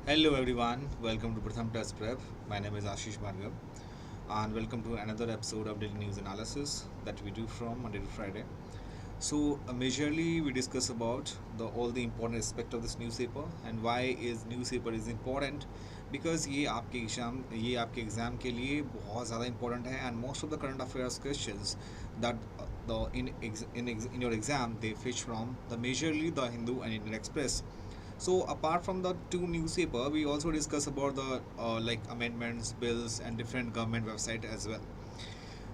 Hello everyone, welcome to PRATHAM Test Prep. My name is Ashish Bhargav and welcome to another episode of Daily News Analysis that we do from Monday to Friday. So majorly we discuss about all the important aspect of this newspaper and why is newspaper is important because ये आपके exam के लिए बहुत ज़्यादा important है and most of the current affairs questions that the in your exam they fetch from the majorly the Hindu and Indian Express. So apart from the two newspaper, we also discuss about the like amendments, bills, and different government website as well.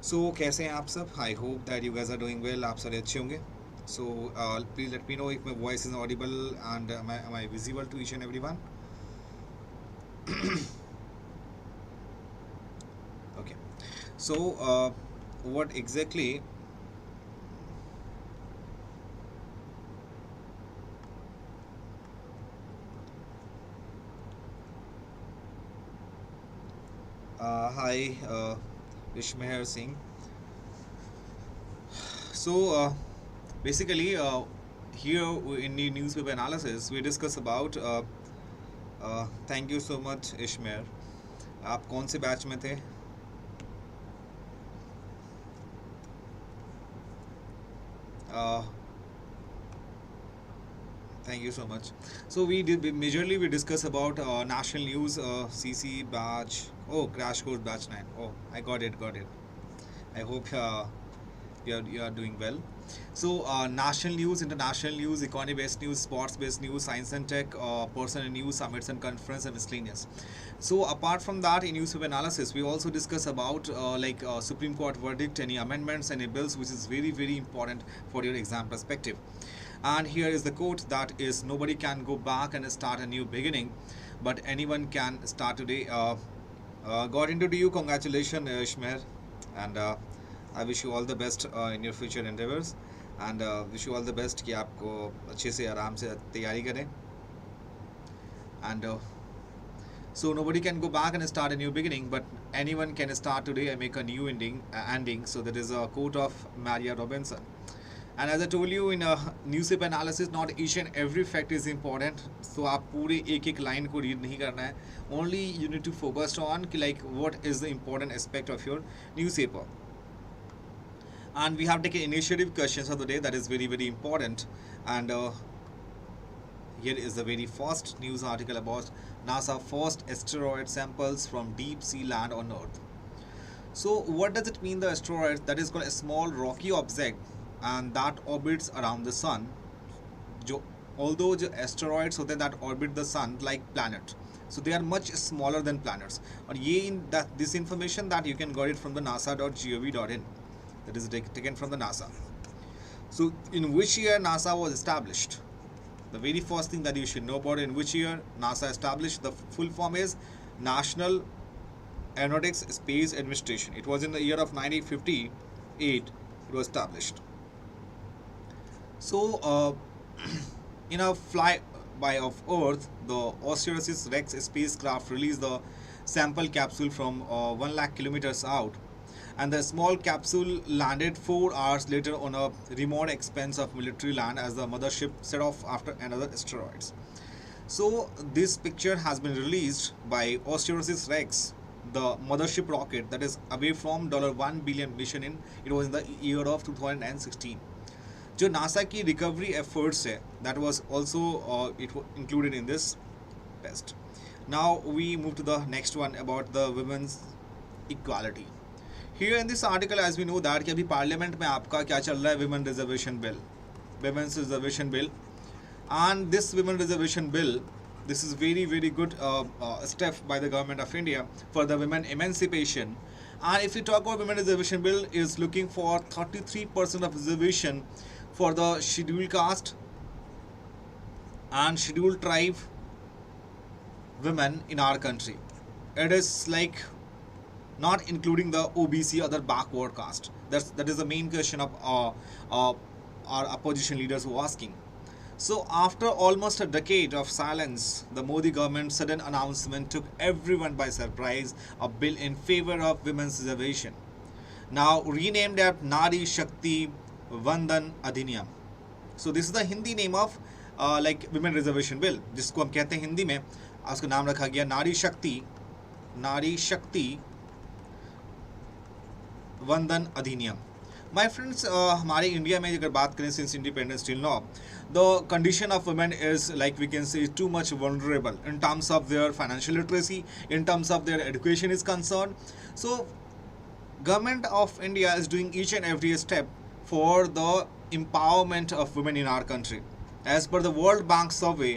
So कैसे हैं आप सब? I hope that you guys are doing well. आप सारे अच्छे होंगे. So please let me know if my voice is audible and am I visible to each and everyone? Okay. So what exactly? Hi, Ishmael Singh. So basically, here in the newspaper analysis, we discuss about. Thank you so much, Ishmael. आप कौन से batch में थे? Uh, Thank you so much. So majorly we discuss about national news, CC batch. Oh, crash course batch 9. Oh, I got it. I hope you are doing well. So national news, international news, economy based news, sports based news, science and tech, personal news, summits and conference and miscellaneous. So apart from that, in newspaper analysis, we also discuss about Supreme Court verdict, any amendments, any bills, which is very important for your exam perspective. And here is the quote that is nobody can go back and start a new beginning, but anyone can start today. Got into you. Congratulations, Ishmael, and I wish you all the best in your future endeavors, and wish you all the best कि आपको अच्छे से आराम से तैयारी करें. And so nobody can go back and start a new beginning, but anyone can start today and make a new ending. So that is a quote of Maria Robinson. And as I told you in a newspaper analysis, not each and every fact is important. So आप पूरे एक line को read नहीं करना है. Only you need to focus on like what is the important aspect of your newspaper. And we have taken initiative questions of the day that is very important. And here is the very first news article about NASA first asteroid samples from deep sea land on Earth. So what does it mean, the asteroid? That is called a small rocky object and that orbits around the sun. Although the asteroids होते हैं that orbit the sun like planets, so they are much smaller than planets. And this information that you can get it from the nasa.gov.in, that is taken from the NASA. So in which year NASA was established? The very first thing that you should know about in which year NASA established, the full form is National Aeronautics Space Administration. It was in the year of 1958 it was established. So in a flyby of Earth, the Osiris-Rex spacecraft released the sample capsule from 1 lakh kilometers out, and the small capsule landed 4 hours later on a remote expanse of military land as the mothership set off after another asteroid. So this picture has been released by Osiris-Rex, the mothership rocket that is away from $1 billion mission it was in the year of 2016. जो NASA की recovery efforts है that was also included in this test. Now we move to the next one about the women's equality. Here in this article, as we know that कि अभी parliament में आपका क्या चल रहा है, women reservation bill, and this women reservation bill, this is very good step by the government of India for the women emancipation. And if we talk about women reservation bill, is looking for 33% of reservation for the scheduled caste and scheduled tribe women in our country. It is like not including the OBC, other backward caste. That is the main question of our opposition leaders who are asking. So after almost a decade of silence, the Modi government's sudden announcement took everyone by surprise, a bill in favor of women's reservation. Now renamed as Nari Shakti Vandan Adhiniyam. So this is the Hindi name of like women reservation bill, जिसको हम कहते हैं हिंदी में उसका नाम रखा गया नारी शक्ति वंदन अधिनियम. माय फ्रेंड्स, हमारे इंडिया में अगर बात करें since independence till now, the condition of women is like we can say too much vulnerable in terms of their financial literacy, in terms of their education is concern. So government of India is doing each and every step for the empowerment of women in our country. As per the World Bank survey,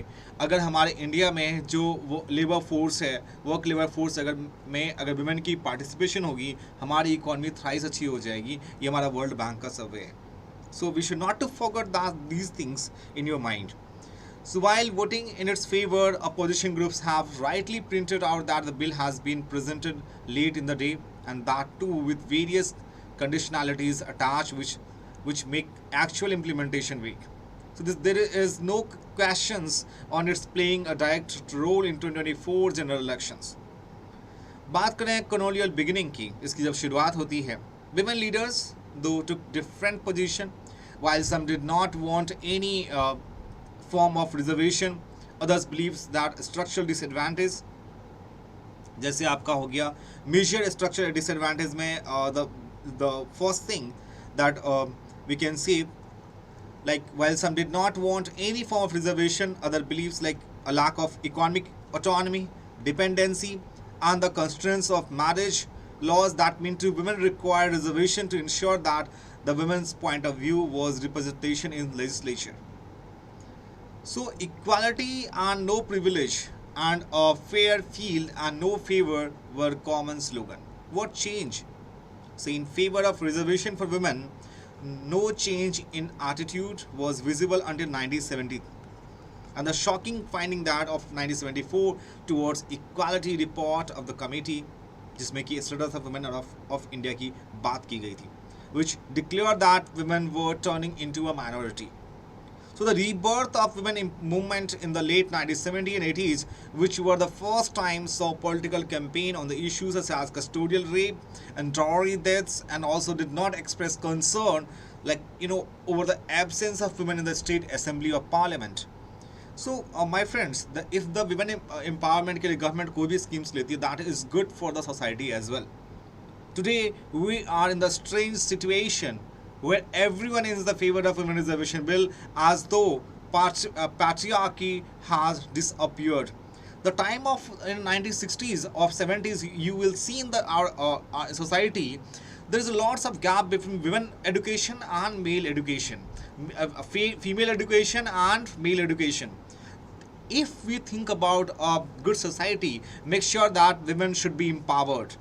अगर हमारे India में जो वो labour force है, work labour force अगर women की participation होगी, हमारी इकॉनमी थ्राइस अच्छी हो जाएगी. ये हमारा वर्ल्ड बैंक का सर्वे है. So we should not to forget these things in your mind. So while voting in its favor, opposition groups have rightly printed out that the bill has been presented late in the day, and that too with various conditionalities attached which make actual implementation weak. So there is no questions on its playing a direct role in 2024 general elections. बात करें colonial beginning की, इसकी जब शुरुआत होती है, women leaders though took different position, while some did not want any form of reservation, others believes that structural disadvantage, जैसे आपका हो गया मेजर स्ट्रक्चरल डिसएडवांटेज में the first thing that we can see, like while some did not want any form of reservation, other believes like a lack of economic autonomy, dependency, and the constraints of marriage laws that mean to women require reservation to ensure that the women's point of view was representation in legislature. So equality and no privilege and a fair field and no favor were common slogan. What change? So in favor of reservation for women, no change in attitude was visible until 1970. And the shocking finding that of 1974 towards equality report of the committee, जिसमें कि status of women of India की बात की गई थी, which declared that women were turning into a minority. So the rebirth of women movement in the late 1970s and 80s, which were the first time saw political campaign on the issues such as custodial rape and dowry deaths, and also did not express concern over the absence of women in the state assembly or parliament. So my friends, if the women empowerment के लिए government कोई भी schemes लेती है, that is good for the society as well. Today we are in the strange situation where everyone is in the favor of women reservation bill, as though patriarchy has disappeared. The time of in 1960s or 70s, you will see in our society there is lots of gap between women education and male education, female education and male education. If we think about a good society, make sure that women should be empowered.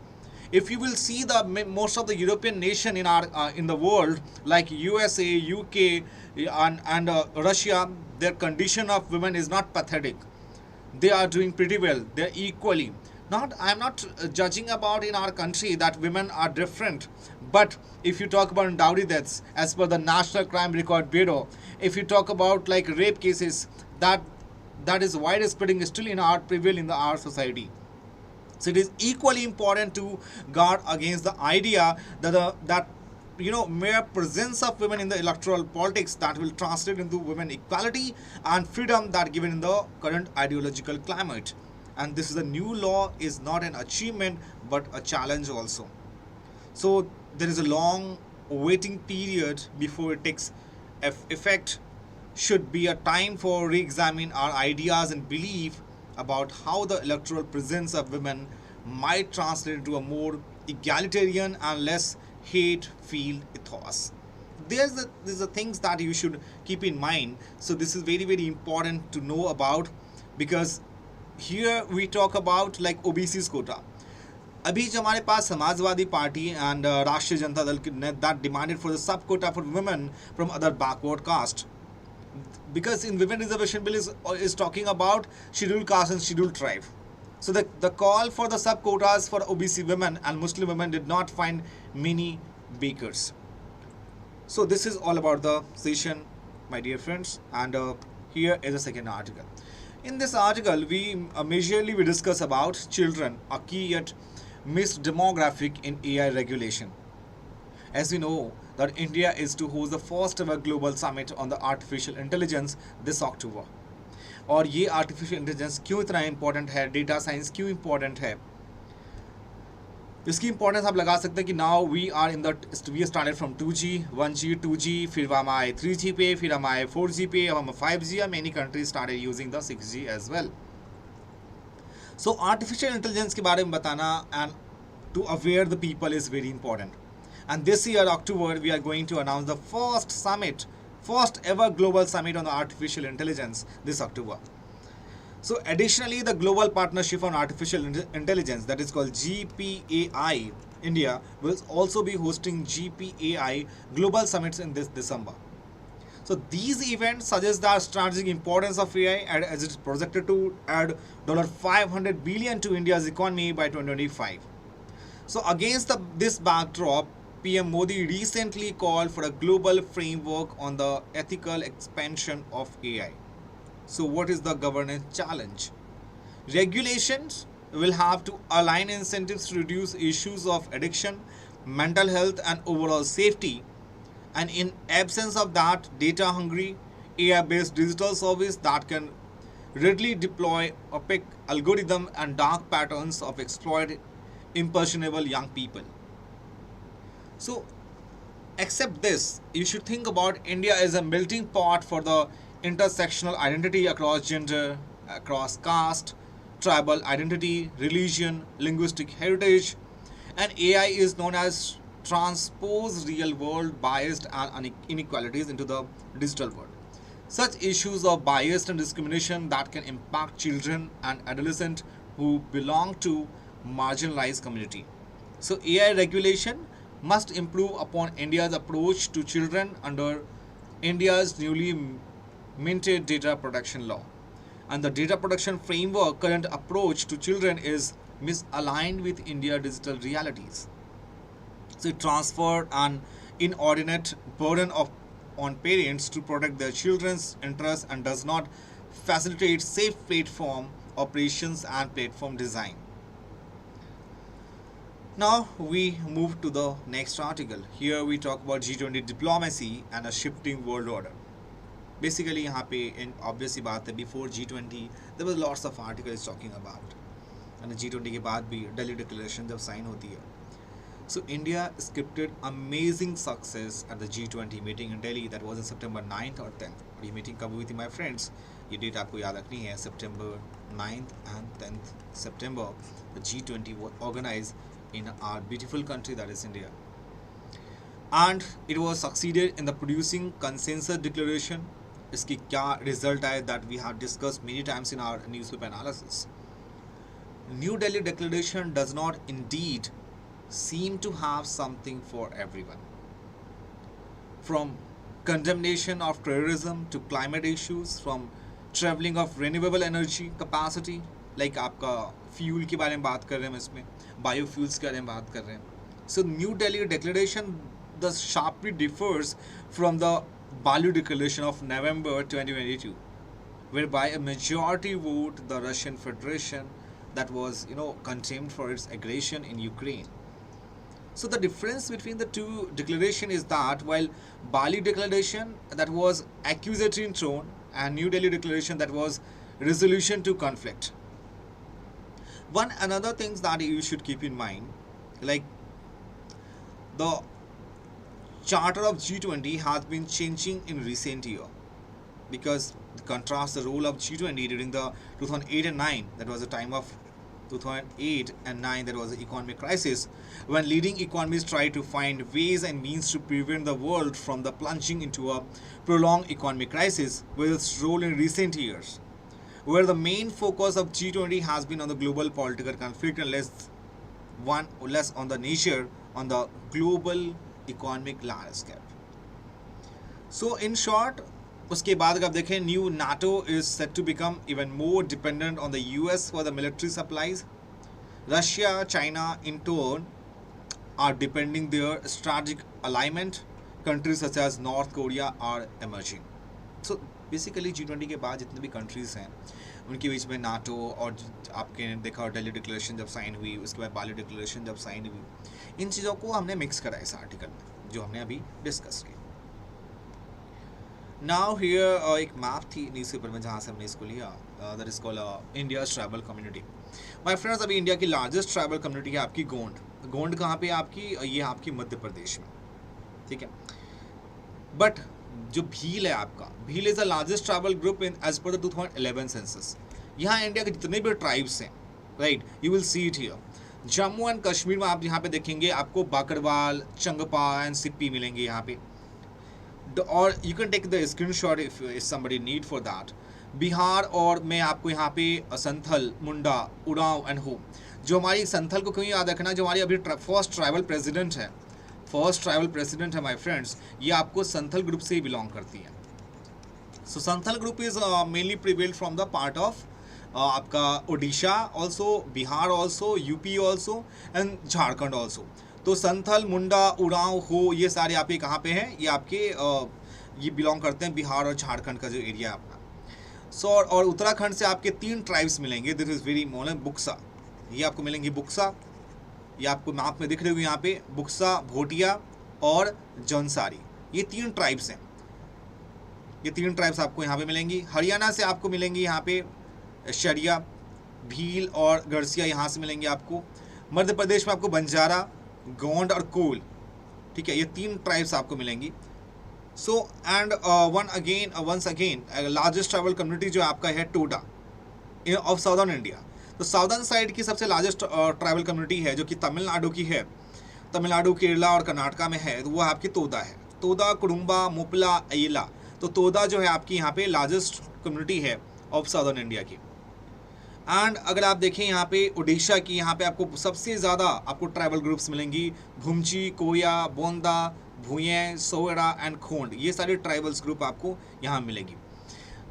If you will see the most of the European nation in the world, like USA, UK, and Russia, their condition of women is not pathetic. They are doing pretty well. They are equally. I'm not judging about in our country that women are different. But if you talk about dowry deaths, as per the National Crime Record Bureau, if you talk about like rape cases, that is widespreading still in our society. So it is equally important to guard against the idea that mere presence of women in the electoral politics that will translate into women equality and freedom that given in the current ideological climate. And this is a new law is not an achievement but a challenge also. So there is a long waiting period before it takes effect. Should be a time for re-examine our ideas and belief about how the electoral presence of women might translate into a more egalitarian and less hate-filled ethos. These are the things that you should keep in mind. So this is very, very important to know about, because here we talk about like OBC's quota. अभी जो हमारे पास Samajwadi party and राष्ट्रीय Janata Dal that demanded for the sub quota for women from other backward caste. Because in women reservation bill is talking about scheduled caste and scheduled tribe. So the call for the sub quotas for OBC women and Muslim women did not find many bakers. So this is all about the session, my dear friends, and here is the second article. In this article, we majorly discuss about children, a key yet missed demographic in AI regulation. As we know that India is to host the first ever global summit on the artificial intelligence this October. और ये artificial intelligence क्यों इतना important है, data science क्यों important है, इसकी importance आप लगा सकते हैं कि now we are in the we started from 2G 1G 2G, फिर हम आए 3G पे, फिर हम आए 4G पे, अब हम 5G, many countries started using the 6G as well. So artificial intelligence के बारे में बताना and to aware the people is very important. And this year, October, we are going to announce the first summit, first ever global summit on the artificial intelligence this October. So additionally, the global partnership on artificial intelligence, that is called GPAI India, will also be hosting GPAI global summits in this December. So these events suggest the strategic importance of AI as it is projected to add $500 billion to India's economy by 2025. So against this backdrop, PM Modi recently called for a global framework on the ethical expansion of AI. So what is the governance challenge? Regulations will have to align incentives to reduce issues of addiction, mental health and overall safety. And in absence of that, data-hungry, AI-based digital service that can readily deploy opaque algorithm and dark patterns of exploit impressionable young people. So, except this, you should think about India as a melting pot for the intersectional identity across gender, across caste, tribal identity, religion, linguistic heritage, and AI is known as transpose real world biased and inequalities into the digital world. Such issues of bias and discrimination that can impact children and adolescents who belong to marginalized community. So AI regulation must improve upon India's approach to children under India's newly minted data protection law. And the data protection framework current approach to children is misaligned with India's digital realities. So it transferred an inordinate burden on parents to protect their children's interests and does not facilitate safe platform operations and platform design. Now we move to the next article. Here we talk about G20 diplomacy and a shifting world order. Basically यहाँ पे obvious सी बात है, before G20 there was lots of articles talking about, and G20 के बाद भी Delhi Declaration जब sign होती है. So India scripted amazing success at the G20 meeting in Delhi that was in September 9th or 10th. और ये meeting कब हुई थी my friends? ये डेट आपको याद रखनी है, September 9th and 10th September. The G20 was organized in our beautiful country that is India, and it was succeeded in the producing consensus declaration. इसकी क्या result है that we have discussed many times in our newspaper analysis. New Delhi Declaration does not indeed seem to have something for everyone. From condemnation of terrorism to climate issues, from traveling of renewable energy capacity, like आपका fuel के बारे में बात कर रहे हैं, हम इसमें बायोफ्यूल्स के बारे में बात कर रहे हैं. So new Delhi declaration the sharply differs from the Bali declaration of November 2022, whereby a majority vote the Russian Federation that was condemned for its aggression in Ukraine. So the difference between the two declaration is that while Bali declaration that was accusatory in tone and New Delhi declaration that was resolution to conflict. One another things that you should keep in mind, like the charter of G20 has been changing in recent year, because it contrasts the role of G20 during the 2008 and 9, that was the time of 2008 and 9, that was the economic crisis, when leading economies tried to find ways and means to prevent the world from the plunging into a prolonged economic crisis, with its role in recent years, where the main focus of G20 has been on the global political conflict and less on the nature on the global economic landscape. So in short, उसके बाद अगर आप देखें, new NATO is set to become even more dependent on the US for the military supplies. Russia, China in turn are depending their strategic alignment. Countries such as North Korea are emerging. So basically G20 के बाद जितने भी countries हैं उनके बीच में NATO और आपके देखा दिल्ली डिक्लेरेशन जब साइन हुई, उसके बाद बाली डिक्लेरेशन जब साइन हुई, इन चीज़ों को हमने मिक्स करा इस आर्टिकल में जो हमने अभी डिस्कस किया. नाउ हियर एक मैप थी न्यूज़पेपर में जहाँ से हमने इसको लिया, that is called India's tribal community. My friends, अभी इंडिया की लार्जेस्ट ट्राइबल कम्युनिटी है आपकी गोंड। गोंड कहाँ पे है आपकी? ये आपकी मध्य प्रदेश में, ठीक है। बट जो भील है आपका, Bhil is the largest tribal group in as per the 2011 census. यहाँ इंडिया के जितने भी ट्राइब्स हैं, right, you will see it here. Jammu and Kashmir में आप यहाँ पे देखेंगे आपको बाकरवाल, चंगपा एंड सिप्पी मिलेंगे यहाँ पे, और you can take the screenshot if somebody need for that. Bihar और मैं आपको यहाँ पे संथल, मुंडा, उरांव एंड हो। जो हमारी संथल को क्यों याद रखना, जो हमारी अभी फर्स्ट ट्राइबल प्रेसिडेंट है, फर्स्ट ट्राइबल प्रेसिडेंट है माय फ्रेंड्स, ये आपको संथल ग्रुप से ही बिलोंग करती है। So Santhal group is mainly prevailed from the part of आपका Odisha also, Bihar also, UP also and Jharkhand also. तो संथल, मुंडा, उरांव, हो, ये सारे आपके कहाँ पे हैं? ये आपके ये बिलोंग करते हैं बिहार और झारखंड का जो एरिया है अपना। सो और उत्तराखंड से आपके 3 ट्राइब्स मिलेंगे, दिस इज वेरी मोलन, बुक्सा, ये आपको मिलेंगी बुक्सा, ये आपको मैप में दिख रहे हो यहाँ पे, बुक्सा, भोटिया और जौनसारी, ये 3 ट्राइब्स हैं। ये 3 ट्राइब्स आपको यहाँ पे मिलेंगी। हरियाणा से आपको मिलेंगी यहाँ पे शरिया, भील और गरसिया, यहाँ से मिलेंगे आपको। मध्य प्रदेश में आपको बंजारा, गोंड और कोल, ठीक है, ये 3 ट्राइब्स आपको मिलेंगी। So and once again largest tribal community जो आपका है टोडा ऑफ साउदर्न इंडिया। तो साउदर्न साइड की सबसे लार्जेस्ट ट्राइबल कम्युनिटी है जो कि तमिलनाडु की है, तमिलनाडु, केरला और कर्नाटका में है, तो वो आपकी तोदा है। तोदा, कुडुम्बा, मुपला, अयला। तो तोदा जो है आपकी यहाँ पे लार्जेस्ट कम्युनिटी है ऑफ साउदर्न इंडिया की। एंड अगर आप देखें यहाँ पे उड़ीसा की, यहाँ पे आपको सबसे ज़्यादा आपको ट्राइबल ग्रुप्स मिलेंगी, भूमची, कोया, बोंदा, भूये, सोएरा एंड खोंड, ये सारे ट्राइबल्स ग्रुप आपको यहाँ मिलेगी।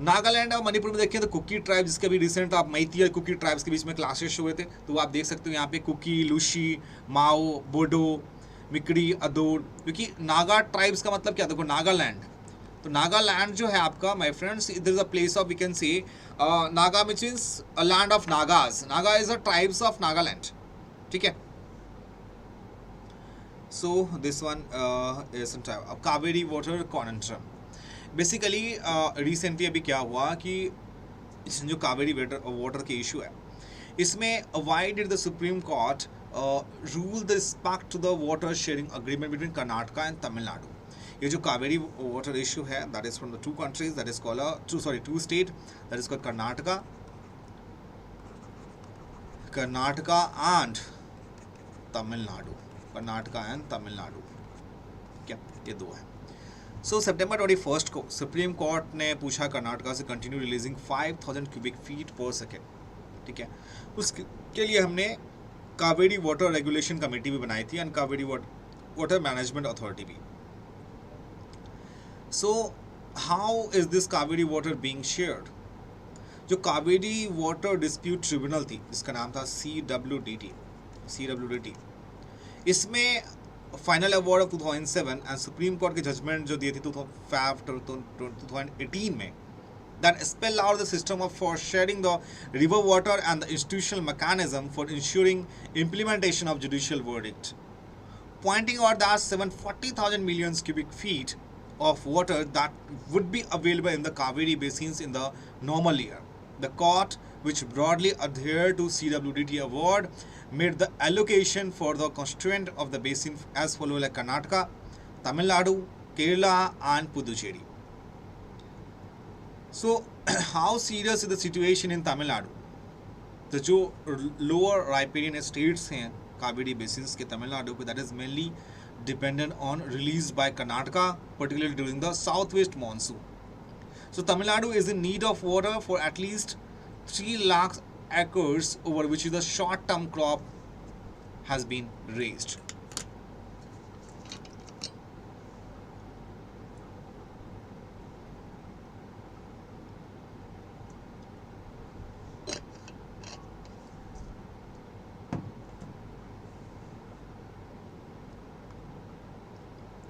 नागालैंड और मणिपुर में देखें तो कुकी ट्राइब, जिसके भी रिसेंट आप मैती और कुकी ट्राइब्स के बीच में क्लासेस हुए थे, तो आप देख सकते हो यहाँ पे कुकी, लुशी, माओ, बोडो, मिकड़ी, अदोर, क्योंकि नागा ट्राइब्स का मतलब क्या, देखो नागालैंड, तो नागालैंड जो है आपका my friends, it is a place of we can say Naga which is a land of Nagas. Naga is a tribes of Nagaland, ठीक है। So this one is Kaveri water conundrum. Basically recently अभी क्या हुआ कि जो कावेरी वाटर के इशू है, इसमें why did the supreme court rule the respect to the water sharing agreement between Karnataka and Tamil Nadu. ये जो कावेरी वाटर इशू है, that is from the 2 countries, that is called 2 state, that is called Karnataka and Tamil Nadu, Karnataka and Tamil Nadu, क्या ये 2 है। सो सितंबर 21 को supreme court ने पूछा कर्नाटका से कंटिन्यू रिलीजिंग 5000 क्यूबिक फीट पर सेकेंड, ठीक है। उसके लिए हमने कावेरी वाटर रेगुलेशन कमेटी भी बनाई थी and Kaveri water management authority भी। So how is this Kaveri water being shared? जो कावेरी वाटर डिस्प्यूट ट्रिब्यूनल थी, जिसका नाम था CWDT, इसमें final award of 2007 and supreme court की जजमेंट जो दी थी 2018 में, that spell out the system of for sharing the river water and the institutional mechanism for ensuring implementation of judicial verdict, pointing out that 740,000 million cubic feet of water that would be available in the Kaveri basins in the normal year. The court, which broadly adhered to CWDT award, made the allocation for the constituent of the basin as follows, like Karnataka, Tamil Nadu, Kerala and Puducherry. So how serious is the situation in Tamil Nadu? तो जो lower riparian states हैं Kaveri basins के तमिलनाडु पे, that is mainly dependent on released by Karnataka, particularly during the southwest monsoon. So Tamil Nadu is in need of water for at least 3 lakh acres over which the short-term crop has been raised.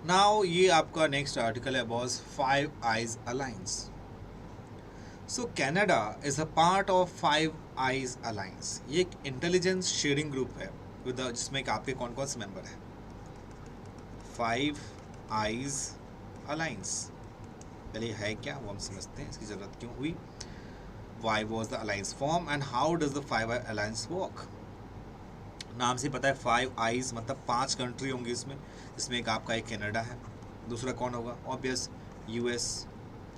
Now ये आपका next article है boss, 5 Eyes Alliance. So Canada is a part of 5 Eyes Alliance. ये एक intelligence sharing group है जिसमें आपके कौन कौन से मेंबर हैं? 5 Eyes Alliance. पहले है क्या वो हम समझते हैं, इसकी ज़रूरत क्यों हुई. Why was the alliance formed and how does the Five Eye Alliance work? नाम से पता है फाइव आईज मतलब 5 कंट्री होंगी इसमें, जिसमें एक आपका एक कनाडा है, दूसरा कौन होगा ऑब्वियस यूएस,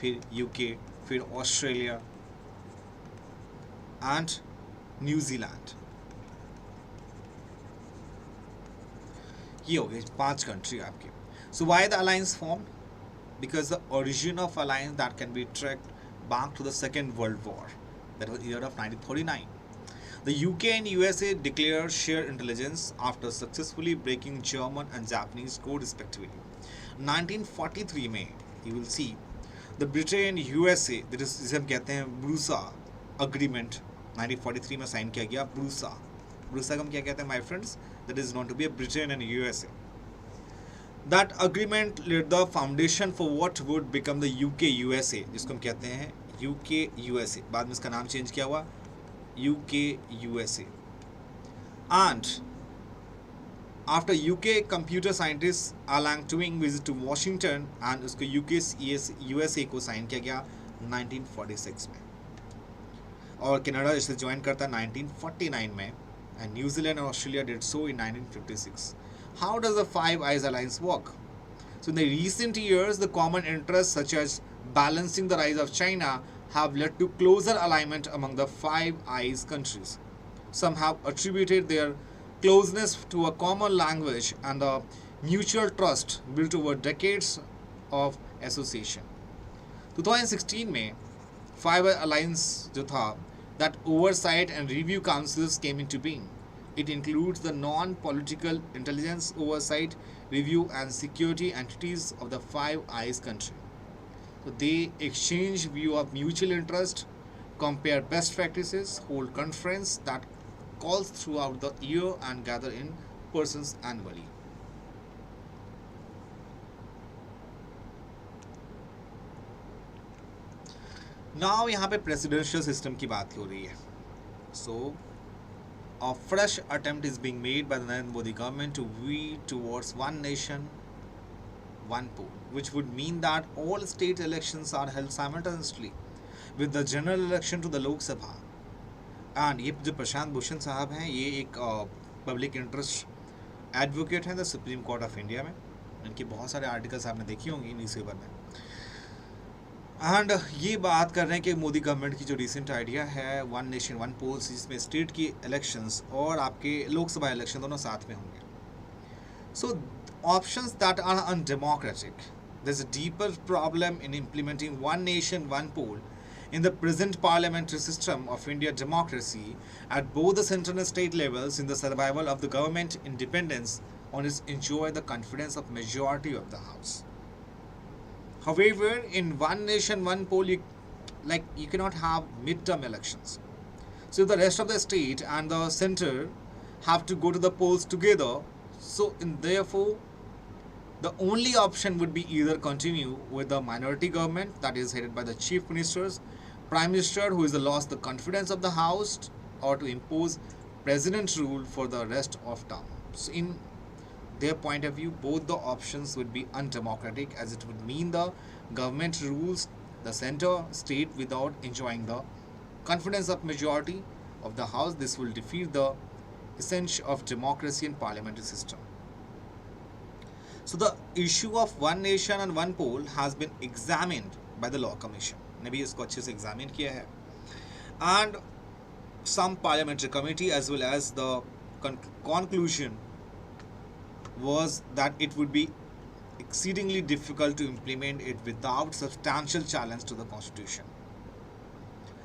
फिर यूके, फिर ऑस्ट्रेलिया एंड न्यूजीलैंड. ये हो गए 5 कंट्री आपके. So why the alliance form? Because the origin of alliance that can be tracked back to the Second World War, that was year of 1949. The UK and USA declared shared intelligence after successfully breaking German and Japanese code respectively. 1943 में you will see the Britain USA, that is जिसे हम कहते हैं ब्रूसा agreement, 1943 में sign किया गया ब्रूसा. ब्रूसा का हम क्या कहते हैं my friends? That is known to be a Britain and USA. That agreement laid the foundation for what would become the UK USA, जिसको हम कहते हैं UK USA. बाद में इसका नाम चेंज किया हुआ UK USA. And after UK computer scientist Alan Turing visit to Washington and उसको UK USA को साइन किया गया 1946 में, और कनाडा इसे ज्वाइन करता 1949 में, and New Zealand and Australia did so in 1956. How does the Five Eyes Alliance work? So in the recent years, the common interests such as balancing the rise of China have led to closer alignment among the Five Eyes countries. Some have attributed their closeness to a common language and the mutual trust built over decades of association. 2016 में Five Eyes Alliance जो था, that oversight and review councils came into being. It includes the non-political intelligence oversight, review and security entities of the Five Eyes country. So they exchange view of mutual interest, compare best practices, hold conference that calls throughout the year and gather in persons annually. Now यहाँ पे presidential system की बात हो रही है. So a fresh attempt is being made by the Narendra Modi government to veer towards one nation, one poll, which would mean that all state elections are held simultaneously with the general election to the Lok Sabha. And ये जो प्रशांत भूषण साहब हैं, ये एक public interest advocate हैं the supreme court of India में. इनके बहुत सारे आर्टिकल्स आपने देखी होंगी न्यूज़पेपर में. एंड ये बात कर रहे हैं कि मोदी गवर्नमेंट की जो रिसेंट आइडिया है वन नेशन वन पोल्स, जिसमें स्टेट की इलेक्शंस और आपके लोकसभा इलेक्शन दोनों साथ में होंगे. So options that are undemocratic. There is a deeper problem in implementing one nation one poll in the present parliamentary system of India democracy at both the central and state levels in the survival of the government independence on its enjoy the confidence of majority of the house. However, in one nation one poll you cannot have midterm elections. So the rest of the state and the center have to go to the polls together. So therefore the only option would be either continue with the minority government that is headed by the chief ministers, prime minister who is lost the confidence of the house, or to impose president rule for the rest of term. So in their point of view, both the options would be undemocratic, as it would mean the government rules the center state without enjoying the confidence of majority of the house. This will defeat the essence of democracy and parliamentary system. So the issue of one nation and one poll has been examined by the law commission. ने भी इसको अच्छे से examine किया है, and some parliamentary committee as well as the conclusion was that it would be exceedingly difficult to implement it without substantial challenge to the constitution.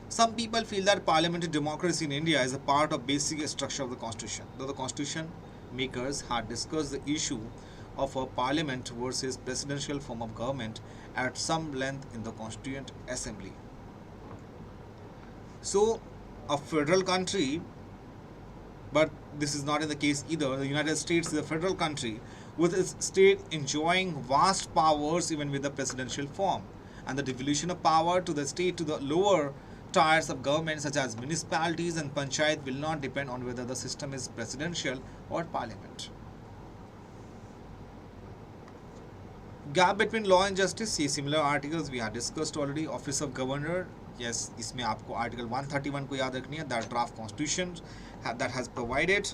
Some people feel that parliamentary democracy in India is a part of basic structure of the constitution, though the constitution makers had discussed the issue of a parliament versus presidential form of government at some length in the Constituent Assembly. So, a federal country, but this is not in the case either. The United States is a federal country with its state enjoying vast powers even with the presidential form, and the devolution of power to the state to the lower tiers of government such as municipalities and panchayat will not depend on whether the system is presidential or parliament. Gap between law and justice, see similar articles we have discussed already. Office of Governor, yes, इसमें आपको article 131 को याद रखनी है, that draft constitution that has provided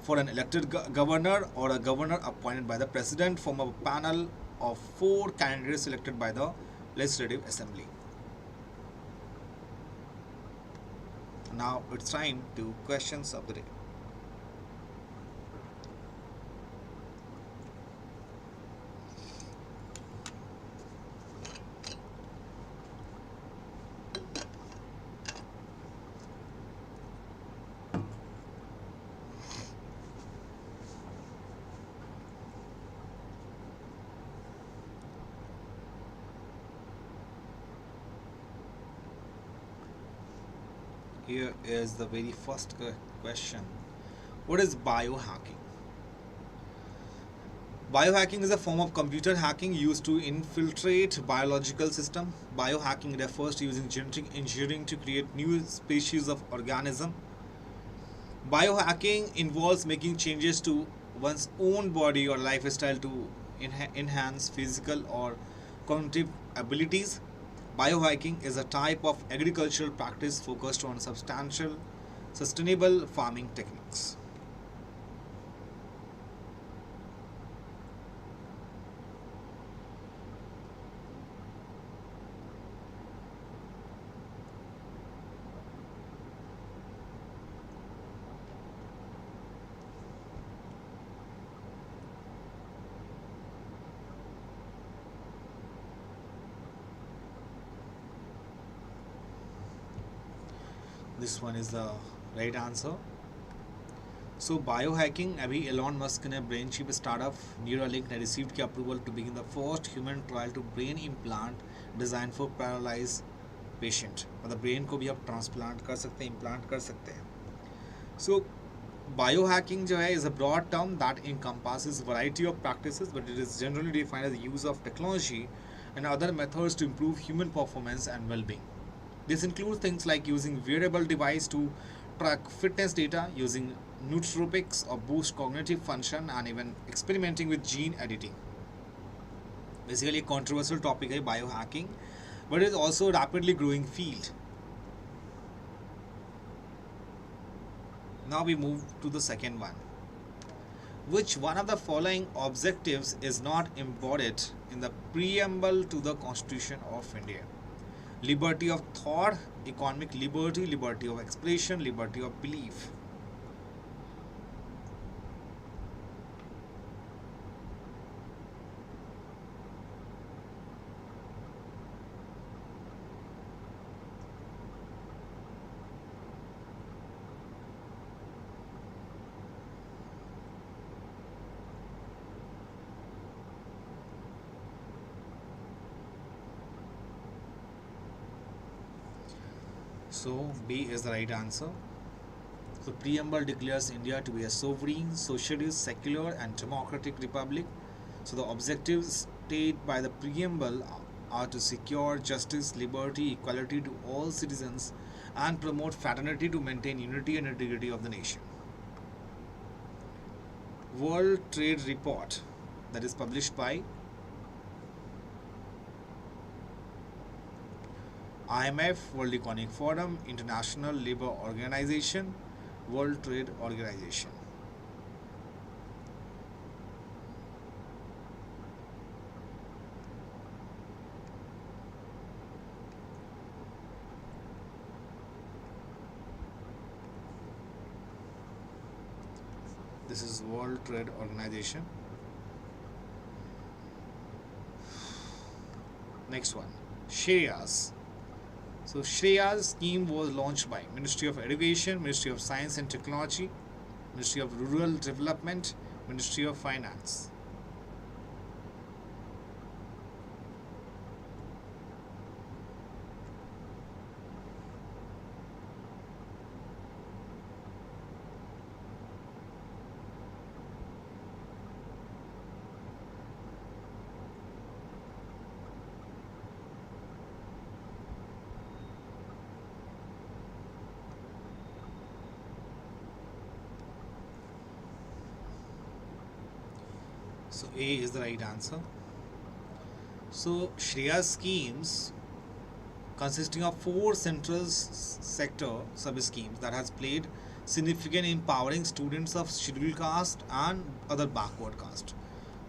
for an elected governor or a governor appointed by the president from a panel of 4 candidates elected by the legislative assembly. Now it's time to questions of the day. Here is the very first question. What is biohacking? Biohacking is a form of computer hacking used to infiltrate biological system. Biohacking refers to using genetic engineering to create new species of organism. Biohacking involves making changes to one's own body or lifestyle to enhance physical or cognitive abilities. Biohacking is a type of agricultural practice focused on sustainable farming techniques. This one is the right answer. So biohacking, अभी Elon Musk ने brain chip startup Neuralink ने received किया approval to begin the first human trial to brain implant design for paralyse patient. मतलब brain को भी आप transplant कर सकते हैं, इम्प्लांट कर सकते हैं. सो biohacking जो है is a broad term that encompasses variety of practices, but it is generally defined as the use of technology and other methods to improve human performance and well-being. This includes things like using wearable device to track fitness data, using nootropics or boost cognitive function, and even experimenting with gene editing. Basically, a controversial topic है biohacking, but it is also a rapidly growing field. Now we move to the second one. Which one of the following objectives is not embodied in the preamble to the Constitution of India? Liberty of thought, economic liberty, liberty of expression, liberty of belief. So B is the right answer. The preamble declares India to be a sovereign, socialist, secular and democratic republic. So the objectives stated by the preamble are to secure justice, liberty, equality to all citizens and promote fraternity to maintain unity and integrity of the nation. World Trade Report, that is published by IMF, World Economic Forum, International Labour Organization, World Trade Organization. This is World Trade Organization. Next one, Shreyas. So Shreyas scheme was launched by Ministry of Education, Ministry of Science and Technology, Ministry of Rural Development, Ministry of Finance. So A is the right answer. So Shreya schemes consisting of four central sector sub-schemes that has played significant empowering students of scheduled caste and other backward caste.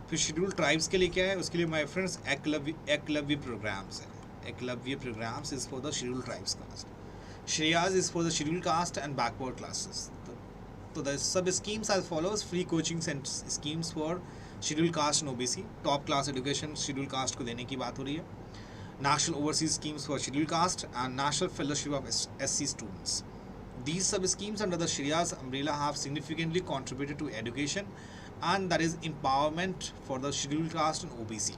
फिर schedule tribes के लिए क्या है, उसके लिए my friends Eklavya programs है. Eklavya programs is for the schedule tribes caste. Shreyas is for the schedule caste and backward classes. तो the sub schemes as follows: free coaching schemes for schedule caste and OBC. Top class education schedule caste को देने की बात हो रही है. National overseas schemes for schedule caste and national fellowship of SC students. These sub-schemes under the Sharia's umbrella have significantly contributed to education and that is empowerment for the scheduled caste and OBC.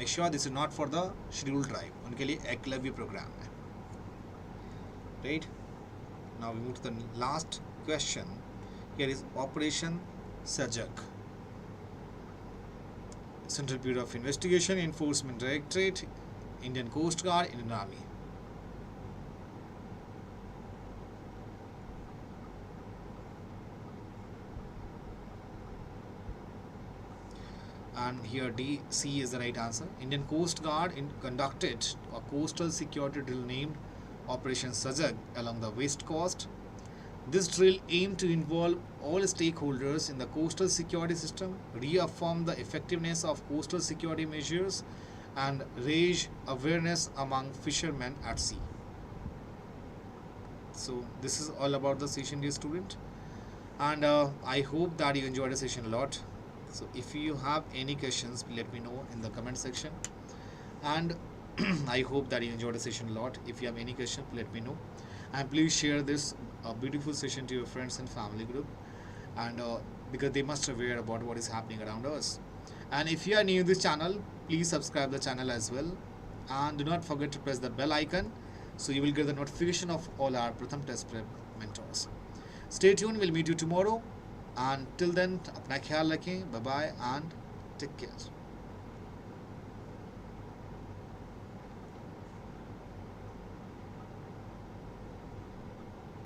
Make sure this is not for the scheduled tribe. उनके लिए Eklavya programme है. Right? Now we move to the last question. Here is Operation Sajak. Central Bureau of Investigation, Enforcement Directorate, Indian Coast Guard, Indian Army. And here C is the right answer. Indian Coast Guard conducted a coastal security drill named Operation Sajak along the west coast. This drill aimed to involve all stakeholders in the coastal security system, reaffirm the effectiveness of coastal security measures, and raise awareness among fishermen at sea. So this is all about the session, dear student, and I hope that you enjoyed the session a lot. So if you have any questions, let me know in the comment section, and I hope that you enjoyed the session a lot. If you have any questions, let me know, and please share this beautiful session to your friends and family group, and because they must be aware about what is happening around us. And if you are new to this channel, please subscribe the channel as well, and do not forget to press the bell icon so you will get the notification of all our Pratham Test Prep mentors. Stay tuned, we'll meet you tomorrow. And till then, अपना ख्याल रखें. Bye bye and take care.